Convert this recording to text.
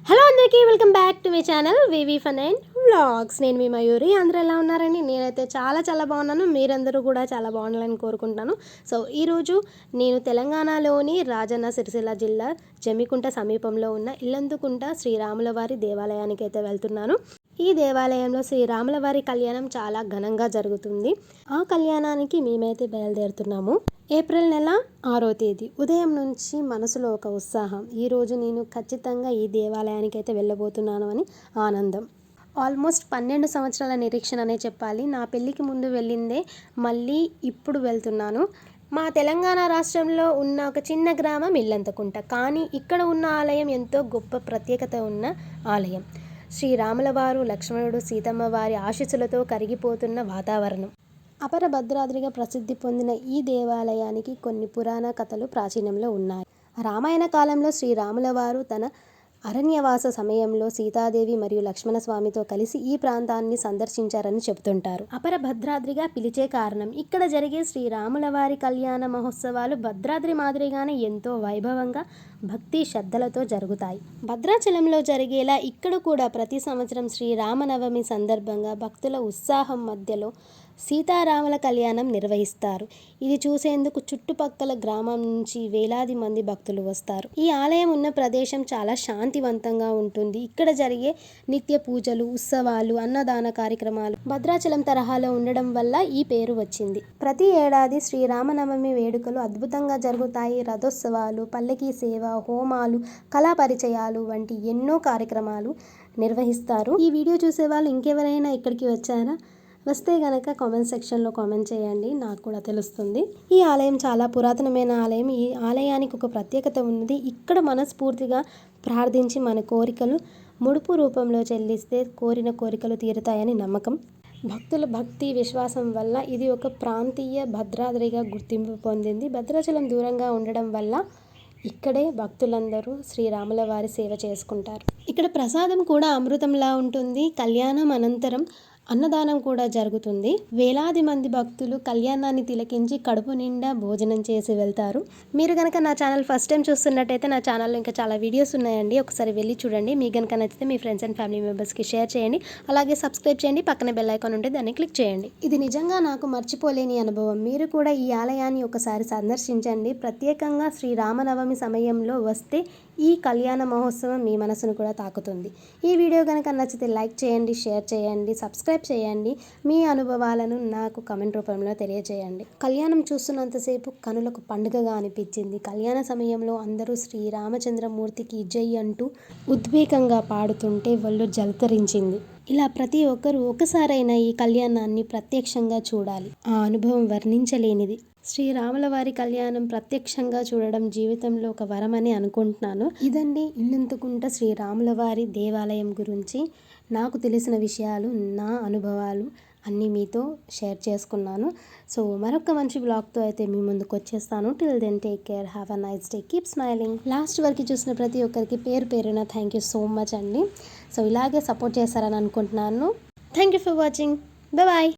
Hello అందరికీ welcome back to my channel VV fun and vlogs. నేను మీ మయూరి. అందరూ ఎలా ఉన్నారండి? నేనైతే చాలా బాగున్నాను. మీరందరూ కూడా చాలా బాగుండాలని కోరుకుంటున్నాను. సో ఈరోజు నేను తెలంగాణలోని రాజన్న సిరిసిల్ల జిల్లా జమ్మికుంట సమీపంలో ఉన్న ఇల్లందుకుంట శ్రీరాములవారి దేవాలయానికి అయితే వెళ్తున్నాను. ఈ దేవాలయంలో శ్రీరాములవారి కళ్యాణం చాలా ఘనంగా జరుగుతుంది. ఆ కళ్యాణానికి మేమైతే బయలుదేరుతున్నాము. ఏప్రిల్ నెల 6వ తేదీ ఉదయం నుంచి మనసులో ఒక ఉత్సాహం. ఈరోజు నేను ఖచ్చితంగా ఈ దేవాలయానికి అయితే వెళ్ళబోతున్నాను అని ఆనందం. ఆల్మోస్ట్ 12 సంవత్సరాల నిరీక్షణ అనే చెప్పాలి. నా పెళ్ళికి ముందు వెళ్ళిందే, మళ్ళీ ఇప్పుడు వెళ్తున్నాను. మా తెలంగాణ రాష్ట్రంలో ఉన్న ఒక చిన్న గ్రామం ఇల్లంతకుంట. కానీ ఇక్కడ ఉన్న ఆలయం ఎంతో గొప్ప ప్రత్యేకత ఉన్న ఆలయం. శ్రీరాములవారు, లక్ష్మణుడు, సీతమ్మ వారి ఆశీస్సులతో కరిగిపోతున్న వాతావరణం. అపర భద్రాద్రిగా ప్రసిద్ధి పొందిన ఈ దేవాలయానికి కొన్ని పురాణ కథలు ప్రాచీనంలో ఉన్నాయి. రామాయణ కాలంలో శ్రీరాములవారు తన అరణ్యవాస సమయంలో సీతాదేవి మరియు లక్ష్మణస్వామితో కలిసి ఈ ప్రాంతాన్ని సందర్శించారని చెబుతుంటారు. అపర భద్రాద్రిగా పిలిచే కారణం ఇక్కడ జరిగే శ్రీరాములవారి కళ్యాణ మహోత్సవాలు భద్రాద్రి మాదిరిగానే ఎంతో వైభవంగా, భక్తి శ్రద్ధలతో జరుగుతాయి. భద్రాచలంలో జరిగేలా ఇక్కడ కూడా ప్రతి సంవత్సరం శ్రీరామనవమి సందర్భంగా భక్తుల ఉత్సాహం మధ్యలో సీతారాముల కళ్యాణం నిర్వహిస్తారు. ఇది చూసేందుకు చుట్టుపక్కల గ్రామం నుంచి వేలాది మంది భక్తులు వస్తారు. ఈ ఆలయం ఉన్న ప్రదేశం చాలా శాంతివంతంగా ఉంటుంది. ఇక్కడ జరిగే నిత్య పూజలు, ఉత్సవాలు, అన్నదాన కార్యక్రమాలు భద్రాచలం తరహాలో ఉండడం వల్ల ఈ పేరు వచ్చింది. ప్రతి ఏడాది శ్రీరామనవమి వేడుకలు అద్భుతంగా జరుగుతాయి. రథోత్సవాలు, పల్లకీ సేవ, హోమాలు, కళా పరిచయాలు వంటి ఎన్నో కార్యక్రమాలు నిర్వహిస్తారు. ఈ వీడియో చూసే వాళ్ళు ఇంకెవరైనా ఇక్కడికి వచ్చారా? వస్తే గనక కామెంట్ సెక్షన్లో కామెంట్ చేయండి, నాకు కూడా తెలుస్తుంది. ఈ ఆలయం చాలా పురాతనమైన ఆలయం. ఈ ఆలయానికి ఒక ప్రత్యేకత ఉన్నది. ఇక్కడ మనస్ఫూర్తిగా ప్రార్థించి మన కోరికలు ముడుపు రూపంలో చెల్లిస్తే కోరిన కోరికలు తీరుతాయని నమ్మకం. భక్తుల భక్తి విశ్వాసం వల్ల ఇది ఒక ప్రాంతీయ భద్రాద్రిగా గుర్తింపు పొందింది. భద్రాచలం దూరంగా ఉండడం వల్ల ఇక్కడే భక్తులందరూ శ్రీరాముల వారి సేవ చేసుకుంటారు. ఇక్కడ ప్రసాదం కూడా అమృతంలా ఉంటుంది. కళ్యాణం అనంతరం అన్నదానం కూడా జరుగుతుంది. వేలాది మంది భక్తులు కళ్యాణాన్ని తిలకించి కడుపు నిండా భోజనం చేసి వెళ్తారు. మీరు కనుక నా ఛానల్ ఫస్ట్ టైం చూస్తున్నట్టయితే నా ఛానల్లో ఇంకా చాలా వీడియోస్ ఉన్నాయండి, ఒకసారి వెళ్ళి చూడండి. మీకు కనుక నచ్చితే మీ ఫ్రెండ్స్ అండ్ ఫ్యామిలీ మెంబర్స్కి షేర్ చేయండి. అలాగే సబ్స్క్రైబ్ చేయండి. పక్కన బెల్ ఐకాన్ ఉంటే దాన్ని క్లిక్ చేయండి. ఇది నిజంగా నాకు మర్చిపోలేని అనుభవం. మీరు కూడా ఈ ఆలయాన్ని ఒకసారి సందర్శించండి. ప్రత్యేకంగా శ్రీరామనవమి సమయంలో వస్తే ఈ కళ్యాణ మహోత్సవం మీ మనసును కూడా తాకుతుంది. ఈ వీడియో కనుక నచ్చితే లైక్ చేయండి, షేర్ చేయండి, సబ్స్క్రైబ్ చేయండి. మీ అనుభవాలను నాకు కమెంట్ రూపంలో తెలియజేయండి. కళ్యాణం చూస్తున్నంతసేపు కనులకు పండుగగా అనిపించింది. కళ్యాణ సమయంలో అందరూ శ్రీరామచంద్రమూర్తికి జై అంటూ ఉద్వేగంగా పాడుతుంటే ఒళ్ళు జలతరించింది. ఇలా ప్రతి ఒక్కరూ ఒకసారైనా ఈ కళ్యాణాన్ని ప్రత్యక్షంగా చూడాలి. ఆ అనుభవం వర్ణించలేనిది. శ్రీరాముల వారి కళ్యాణం ప్రత్యక్షంగా చూడడం జీవితంలో ఒక వరమని అనుకుంటున్నాను. ఇదండి ఇల్లందుకుంట శ్రీరాముల వారి దేవాలయం గురించి నాకు తెలిసిన విషయాలు, నా అనుభవాలు అన్నీ మీతో షేర్ చేసుకున్నాను. సో మరొక మంచి బ్లాగ్తో అయితే మీ ముందుకు వచ్చేస్తాను. Till then take care, have a nice day, keep smiling. Last వరకు చూసిన ప్రతి ఒక్కరికి పేరు పేరున థ్యాంక్ యూ సో మచ్ అండి. సో ఇలాగే సపోర్ట్ చేస్తారని అనుకుంటున్నాను. Thank you for watching. Bye.